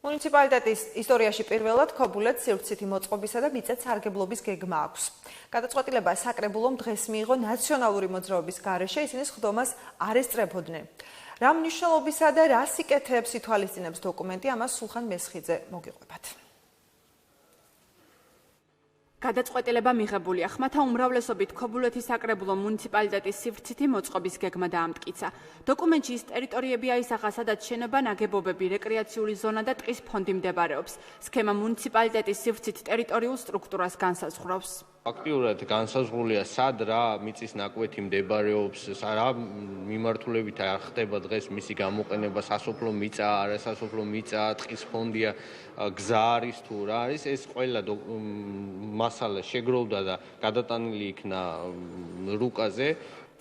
მუნიციპალიტეტის ისტორიაში პირველად ქობულეთს სივრცითი მოწყობისა და მიწათსარგებლობის გეგმა აქვს. გადაწყვეტილება საკრებულომ დღეს მიიღო ნაციონალური მოძრაობის გარეშე, ისინი სხდომას არ ესწრებოდნენ. რა მნიშვნელობისა და რა სიკეთეებს ითვალისწინებს დოკუმენტი, ამას სულხან მესხიძე მოგიყვებათ. გადაწყვეტილება მიღებულია. ხმათა უმრავლესობით ქობულეთის საკრებულო მუნიციპალიტეტის სივრცითი მოწყობის გეგმა დაამტკიცა. დოკუმენტში ის ტერიტორიები აისახა, სადაც შენობა, ნაგებობები, რეკრეაციული ზონა და ტყის ფონდი მდებარეობს. სქემა მუნიციპალიტეტის სივრცით ტერიტორიულ სტრუქტურას განსაზღვრავს. Აქტიურად განსაზღვრულია სად რა მიწის ნაკვეთი მდებარეობს, რა მიმართულებით ხდება დღეს მისი გამოყენება, სასოფლო მიწა, არასასოფლო მიწა, ტყის ფონდია, გზა არის თუ რა არის, ეს ყველა მასალა შეგროვდა და გადატანილი იქნა რუკაზე.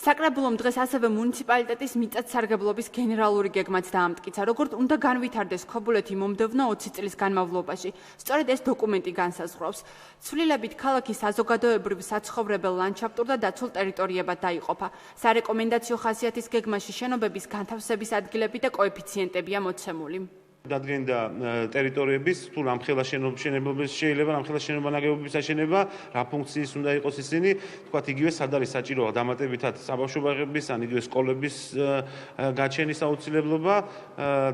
საკრებულომ დღეს ასევე მუნიციპალიტეტის მიწათსარგებლობის გენერალური გეგმაც დაამტკიცა, როგორც უნდა განვითარდეს ქობულეთი მომდევნო 20 წლის განმავლობაში. სწორედ ეს დოკუმენტი განსაზღვრავს. ცვლილებით ქალაქი საზოგადოებრივ საცხოვრებელ ლანდშაფტურ და დაცულ ტერიტორიებად დაიყოფა. სარეკომენდაციო ხასიათის გეგმაში შენობების განთავსების ადგილები და კოეფიციენტებია მოცემული. დადგენდა ტერიტორიების თუ რამხელა შენობების შეიძლება რამხელა შენობა ნაგებობის აშენება, რა ფუნქციის უნდა იყოს ისინი, თქვათ იგივე სად არის საჭიროა დამატებითად საბავშვოებების ან იგივე სკოლების გაჩენის აუცილებლობა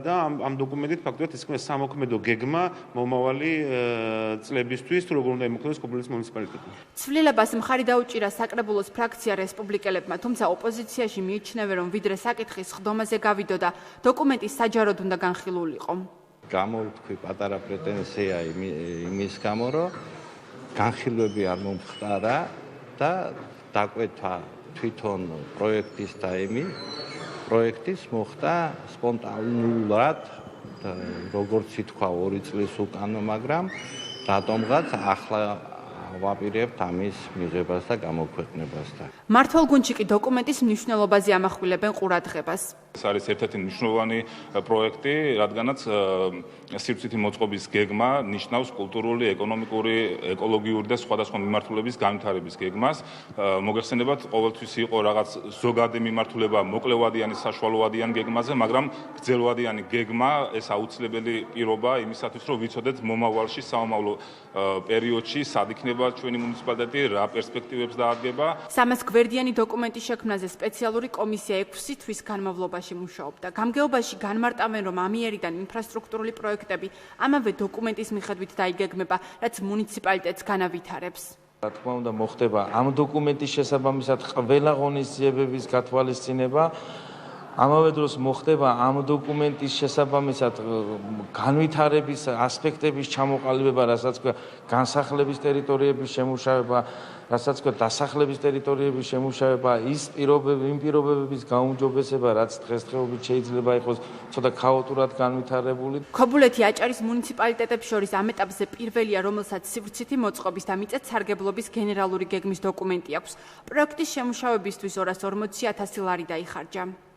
და ამ დოკუმენტით ფაქტობრივად ისქმება სამოქმედო გეგმა მომავალი წლებისთვის, თუ როგორ უნდა იმოქმედოს ქობულეთის მუნიციპალიტეტი. ცვლილებას მხარი დაუჭირა საკრებულოს ფრაქცია რესპუბლიკელებმა, თუმცა ოპოზიციაში მიიჩნევენ, რომ ვიდრე საკითხი სხდომაზე გავიდოდა, დოკუმენტი საჯაროდ უნდა განხილულიყო. გამოვთქვი პატარა პრეტენზია იმის გამო, რომ განხილვები არ მომხდარა და დაკვეთა თვითონ პროექტის და პროექტის მოხდა სპონტანურად, როგორც ითქვა 2 წლის უკანო, მაგრამ რატომღაც ახლა ვაპირებთ ამის მიღებას და გამოქვეყნებას. მართლგუნდში კი დოკუმენტის მნიშვნელობაზე ამახვილებენ ყურადღებას. ეს არის ერთ-ერთი მნიშვნელოვანი პროექტი, რადგანაც სივრცითი მოწყობის გეგმა ნიშნავს კულტურული, ეკონომიკური, ეკოლოგიური და სხვადასხვა მიმართულების განვითარების გეგმას. მოგეხსენებათ, ყოველთვის იყო რაღაც ზოგადი მიმართულება მოკლევადიანი, საშუალოვადიანი გეგმაზე, მაგრამ გრძელვადიანი გეგმა ეს აუცილებელი პირობა იმისათვის, რომ ვიცოდეთ მომავალში, საომავლო პერიოდში სად იქნება ჩვენი მუნიციპალიტეტი, რა პერსპექტივებს დაადგება. 300 გვერდიანი დოკუმენტის შექმნაზე სპეციალური კომისია 6 თვის განმავლობაში მუშაობდა. გამგეობაში განმარტავენ, რომ ამიერიდან ინფრასტრუქტურული პროექტები ამავე დოკუმენტის მიხედვით დაიგეგმება, რაც მუნიციპალიტეტს განავითარებს. რა თქმა უნდა, მოხდება ამ დოკუმენტის შესაბამისად ყველა ღონისძიებების გათვალისწინება. ამავე დროს მოხდება ამ დოკუმენტის შესაბამისად განვითარების ასპექტების ჩამოყალიბება, რასაც ქვია განსახლების ტერიტორიების შემუშავება, რასაც ქვია დასახლების ტერიტორიების შემუშავება, იმ პირობების გაუმჯობესება, რაც დღესდღეობით შეიძლება იყოს ცოტა ქაოტურად განვითარებული. ქობულეთი აჭარის მუნიციპალიტეტებს შორის ამ ეტაპზე პირველია, რომელსაც სივრცითი მოწყობის და მიწათსარგებლობის გენერალური გეგმის დოკუმენტი აქვს. პროექტის შემუშავებისთვის 240,000 ლარი დაიხარჯა.